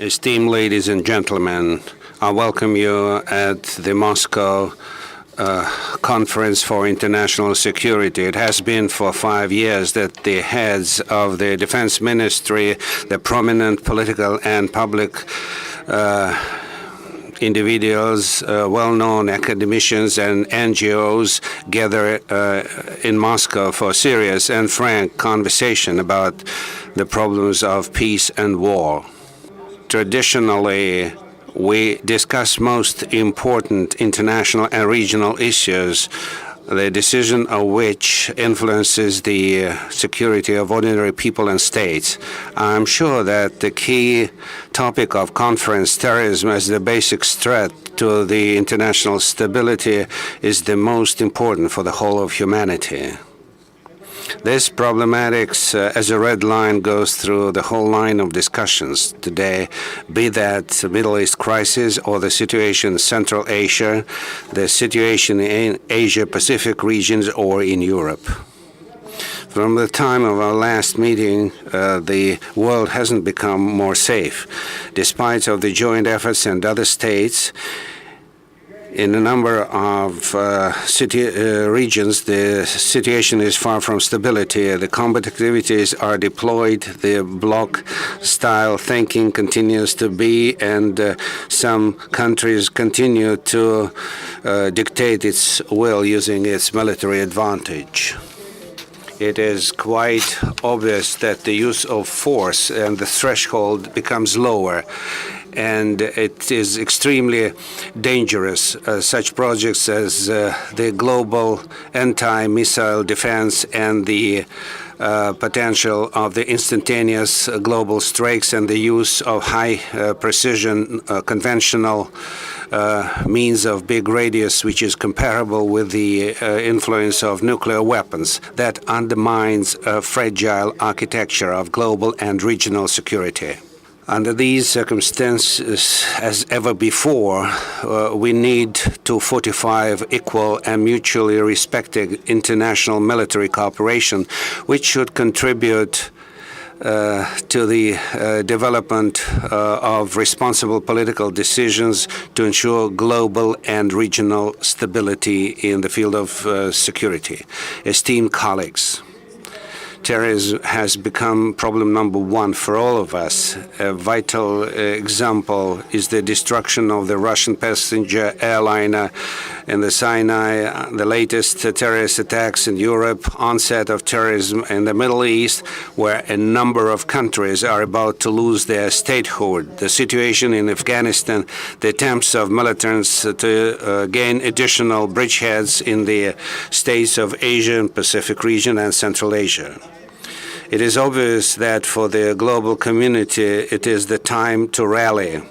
Esteemed ladies and gentlemen, I welcome you at the Moscow Conference for International Security. It has been for 5 years that the heads of the Defense Ministry, the prominent political and public individuals, well-known academicians and NGOs gather in Moscow for serious and frank conversation about the problems of peace and war. Traditionally, we discuss most important international and regional issues, the decision of which influences the security of ordinary people and states. I'm sure that the key topic of conference, terrorism as the basic threat to the international stability, is the most important for the whole of humanity. This problematics, as a red line, goes through the whole line of discussions today, be that the Middle East crisis or the situation in Central Asia, the situation in Asia-Pacific regions, or in Europe. From the time of our last meeting, the world hasn't become more safe. Despite of the joint efforts and other states, in a number of regions, the situation is far from stability. The combat activities are deployed, the bloc-style thinking continues to be, and some countries continue to dictate its will using its military advantage. It is quite obvious that the use of force and the threshold becomes lower, and it is extremely dangerous. Such projects as the global anti-missile defense and the potential of the instantaneous global strikes and the use of high-precision conventional means of big radius, which is comparable with the influence of nuclear weapons, that undermines a fragile architecture of global and regional security. Under these circumstances, as ever before, we need to fortify equal and mutually respected international military cooperation, which should contribute to the development of responsible political decisions to ensure global and regional stability in the field of security. Esteemed colleagues, terrorism has become problem number one for all of us. A vital example is the destruction of the Russian passenger airliner in the Sinai, the latest terrorist attacks in Europe, onset of terrorism in the Middle East, where a number of countries are about to lose their statehood, the situation in Afghanistan, the attempts of militants to gain additional bridgeheads in the states of Asia and Pacific region and Central Asia. It is obvious that for the global community, it is the time to rally.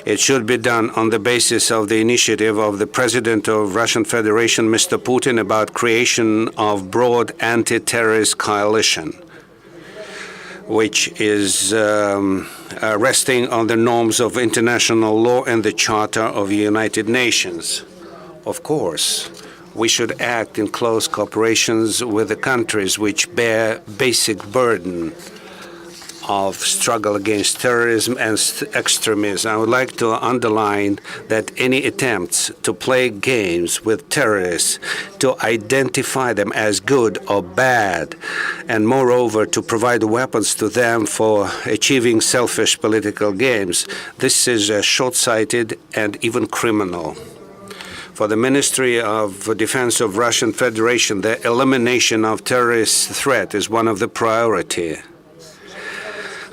It should be done on the basis of the initiative of the President of Russian Federation, Mr. Putin, about creation of broad anti-terrorist coalition, which is resting on the norms of international law and the Charter of the United Nations. Of course, we should act in close cooperations with the countries which bear basic burden of struggle against terrorism and extremism. I would like to underline that any attempts to play games with terrorists, to identify them as good or bad, and moreover to provide weapons to them for achieving selfish political games, this is short-sighted and even criminal. For the Ministry of Defense of Russian Federation, the elimination of terrorist threat is one of the priority.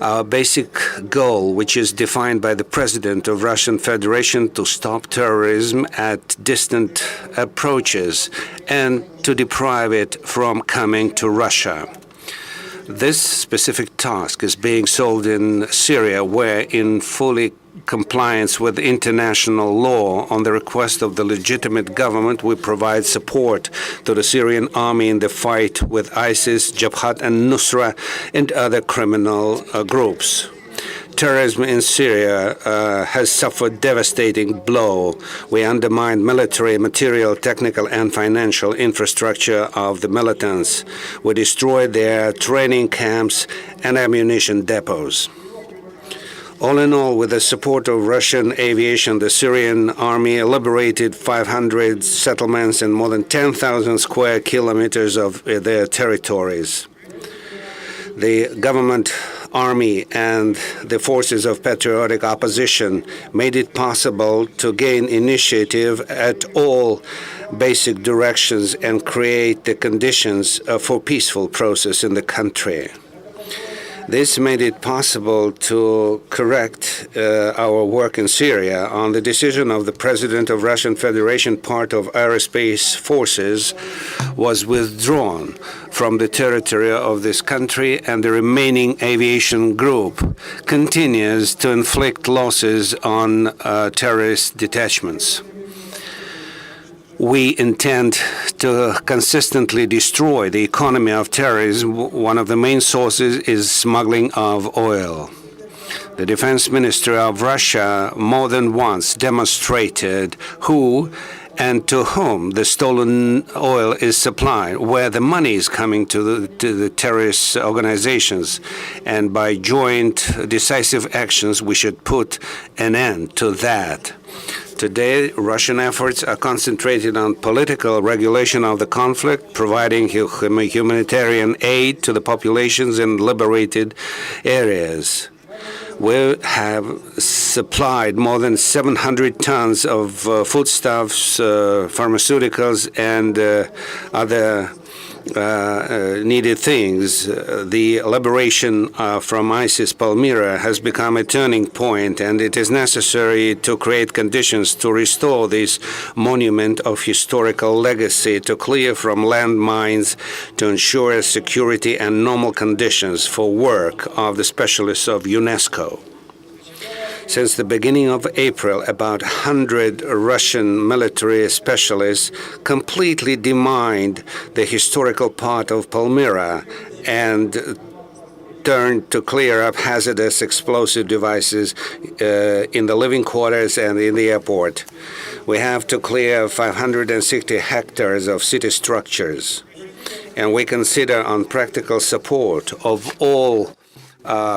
Our basic goal, which is defined by the President of Russian Federation, to stop terrorism at distant approaches and to deprive it from coming to Russia. This specific task is being solved in Syria, where in fully compliance with international law, on the request of the legitimate government, we provide support to the Syrian army in the fight with ISIS, Jabhat al-Nusra, and other criminal groups. Terrorism in Syria has suffered devastating blow. We undermined military, material, technical, and financial infrastructure of the militants. We destroyed their training camps and ammunition depots. All in all, with the support of Russian aviation, the Syrian army liberated 500 settlements and more than 10,000 square kilometers of their territories. The government, army, and the forces of patriotic opposition made it possible to gain initiative at all basic directions and create the conditions for peaceful process in the country. This made it possible to correct our work in Syria. On the decision of the President of Russian Federation, part of aerospace forces was withdrawn from the territory of this country, and the remaining aviation group continues to inflict losses on terrorist detachments. We intend to consistently destroy the economy of terrorism. One of the main sources is smuggling of oil. The Defense Ministry of Russia more than once demonstrated who and to whom the stolen oil is supplied, where the money is coming to the terrorist organizations. And by joint decisive actions, we should put an end to that. Today, Russian efforts are concentrated on political regulation of the conflict, providing humanitarian aid to the populations in liberated areas. We have supplied more than 700 tons of foodstuffs, pharmaceuticals, and other needed things. The liberation from ISIS Palmyra has become a turning point, and it is necessary to create conditions to restore this monument of historical legacy, to clear from landmines, to ensure security and normal conditions for work of the specialists of UNESCO. Since the beginning of April, about 100 Russian military specialists completely demined the historical part of Palmyra and turned to clear up hazardous explosive devices in the living quarters and in the airport. We have to clear 560 hectares of city structures, and we consider on practical support of all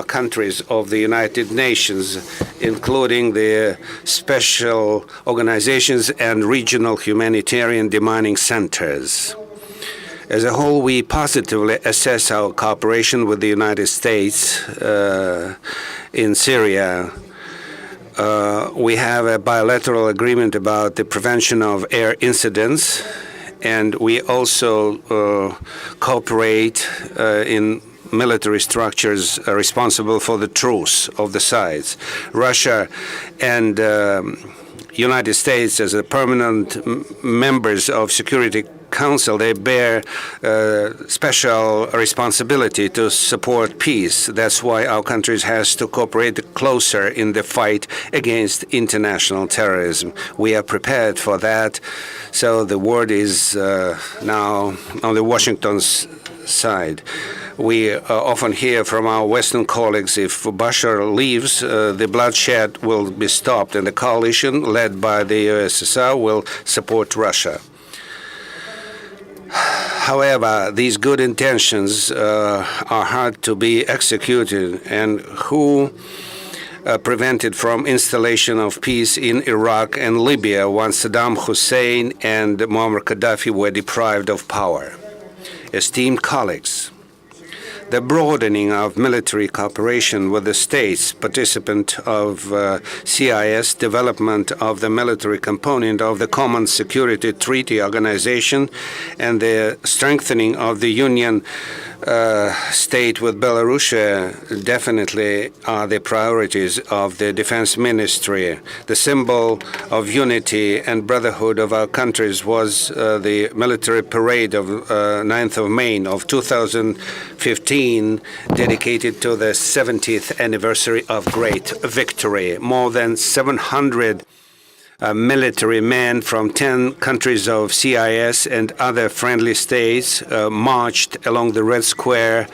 countries of the United Nations, including the special organizations and regional humanitarian demining centers. As a whole, we positively assess our cooperation with the United States in Syria. We have a bilateral agreement about the prevention of air incidents, and we also cooperate in military structures responsible for the truce of the sides. Russia and United States, as a permanent members of Security Council, they bear special responsibility to support peace. That's why our countries has to cooperate closer in the fight against international terrorism. We are prepared for that. So the word is now on the Washington's side. We often hear from our Western colleagues, if Bashar leaves, the bloodshed will be stopped, and the coalition led by the USSR will support Russia. However, these good intentions are hard to be executed, and who prevented from installation of peace in Iraq and Libya once Saddam Hussein and Muammar Gaddafi were deprived of power? Esteemed colleagues, the broadening of military cooperation with the states participant of CIS, development of the military component of the Common Security Treaty Organization, and the strengthening of the Union state with Belarus definitely are the priorities of the Defense Ministry. The symbol of unity and brotherhood of our countries was the military parade of 9th of May of 2015, dedicated to the 70th anniversary of great victory. More than 700 military men from 10 countries of CIS and other friendly states marched along the Red Square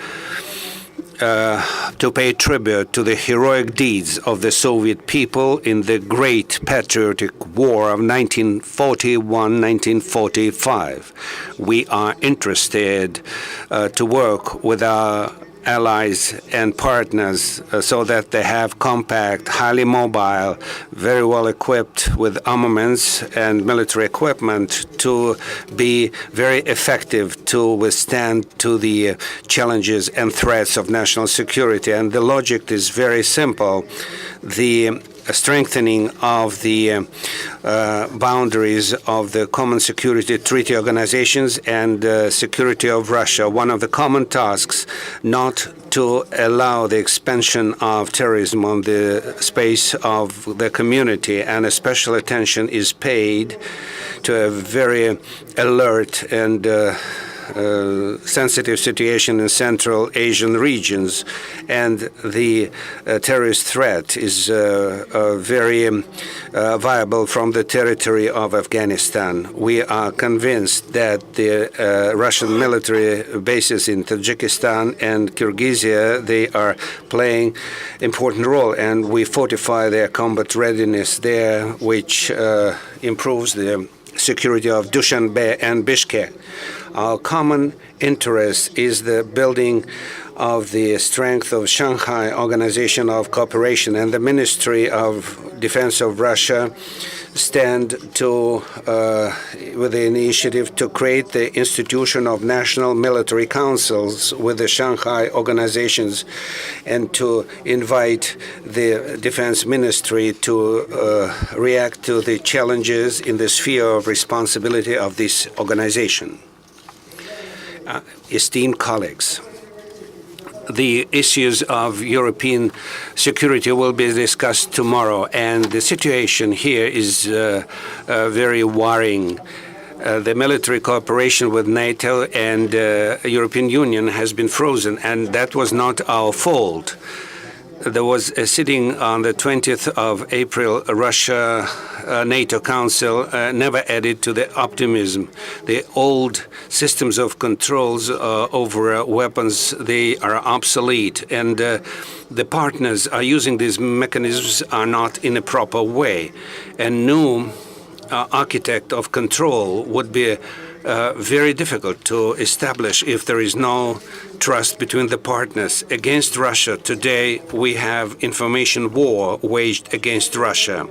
to pay tribute to the heroic deeds of the Soviet people in the Great Patriotic War of 1941-1945. We are interested to work with our allies and partners so that they have compact, highly mobile, very well equipped with armaments and military equipment to be very effective to withstand to the challenges and threats of national security. And the logic is very simple. The strengthening of the boundaries of the common security treaty organizations and security of Russia. One of the common tasks not to allow the expansion of terrorism on the space of the community, and a special attention is paid to a very alert and sensitive situation in Central Asian regions, and the terrorist threat is very viable from the territory of Afghanistan. We are convinced that the Russian military bases in Tajikistan and Kyrgyzia, they are playing important role, and we fortify their combat readiness there, which improves the security of Dushanbe and Bishkek. Our common interest is the building of the strength of Shanghai Organization of Cooperation, and the Ministry of Defense of Russia stand to with the initiative to create the institution of national military councils with the Shanghai organizations, and to invite the Defense Ministry to react to the challenges in the sphere of responsibility of this organization. Esteemed colleagues, the issues of European security will be discussed tomorrow, and the situation here is very worrying. The military cooperation with NATO and European Union has been frozen, and that was not our fault. There was a sitting on the 20th of April, Russia-NATO Council never added to the optimism. The old systems of controls over weapons, they are obsolete, and the partners are using these mechanisms are not in a proper way. A new architect of control would be very difficult to establish if there is no trust between the partners. Against Russia today, we have information war waged against Russia.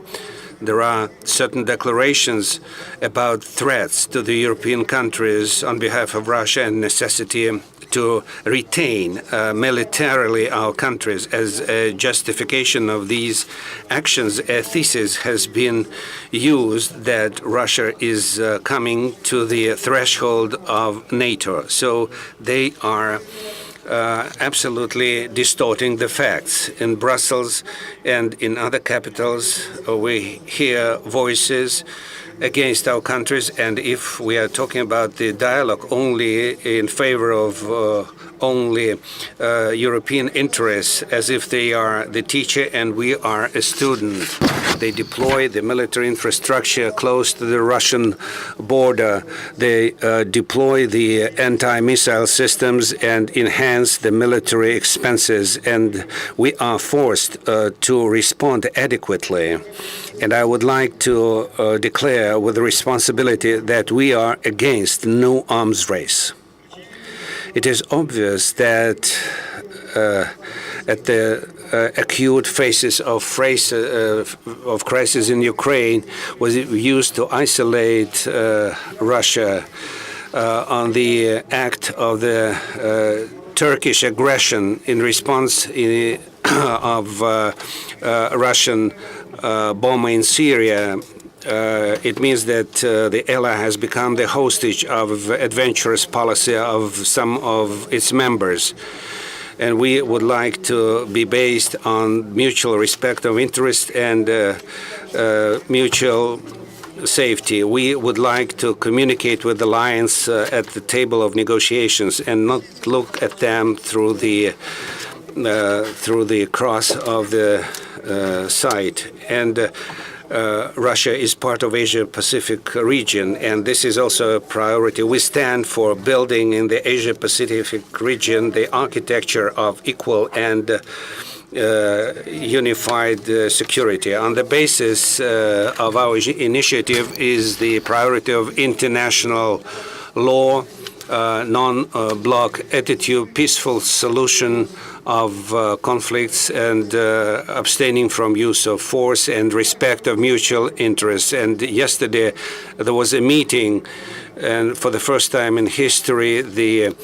There are certain declarations about threats to the European countries on behalf of Russia and necessity to retain militarily our countries. As a justification of these actions, a thesis has been used that Russia is coming to the threshold of NATO. So they are absolutely distorting the facts. In Brussels and in other capitals, we hear voices against our countries, and if we are talking about the dialogue only in favor of only European interests, as if they are the teacher and we are a student. They deploy the military infrastructure close to the Russian border. They deploy the anti-missile systems and enhance the military expenses, and we are forced to respond adequately. And I would like to declare with responsibility that we are against no arms race. It is obvious that at the acute phases of crisis in Ukraine was used to isolate Russia on the act of the Turkish aggression in response of Russian bombing in Syria. It means that the ally has become the hostage of adventurous policy of some of its members. And we would like to be based on mutual respect of interest and mutual safety. We would like to communicate with the alliance at the table of negotiations and not look at them through the cross of the site. And Russia is part of Asia-Pacific region, and this is also a priority. We stand for building in the Asia-Pacific region the architecture of equal and unified security. On the basis of our initiative is the priority of international law, non-bloc attitude, peaceful solution of conflicts, and abstaining from use of force and respect of mutual interests. And yesterday there was a meeting, and for the first time in history, the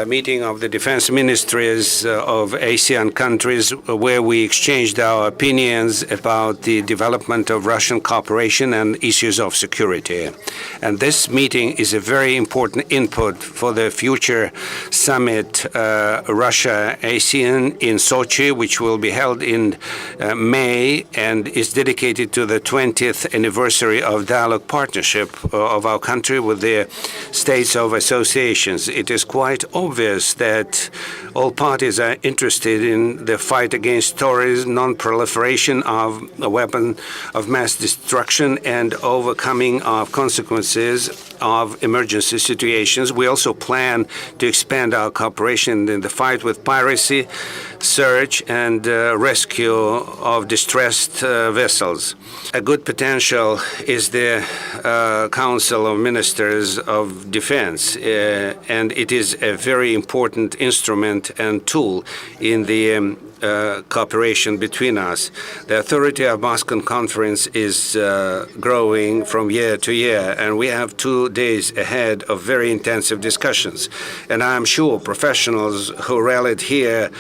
meeting of the defense ministries of ASEAN countries, where we exchanged our opinions about the development of Russian cooperation and issues of security. And this meeting is a very important input for the future summit Russia-ASEAN in Sochi, which will be held in May and is dedicated to the 20th anniversary of dialogue partnership of our country with the states of associations. It is quite obvious that all parties are interested in the fight against terrorism, non-proliferation of a weapon of mass destruction, and overcoming of consequences of emergency situations. We also plan to expand our cooperation in the fight with piracy, search and rescue of distressed vessels. A good potential is the Council of Ministers of Defense, and it is a very important instrument and tool in the cooperation between us. The authority of Moscow Conference is growing from year to year, and we have 2 days ahead of very intensive discussions. And I'm sure professionals who rallied here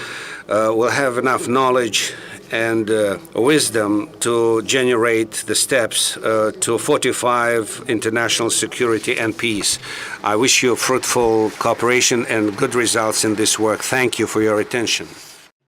will have enough knowledge and wisdom to generate the steps to fortify international security and peace. I wish you fruitful cooperation and good results in this work. Thank you for your attention.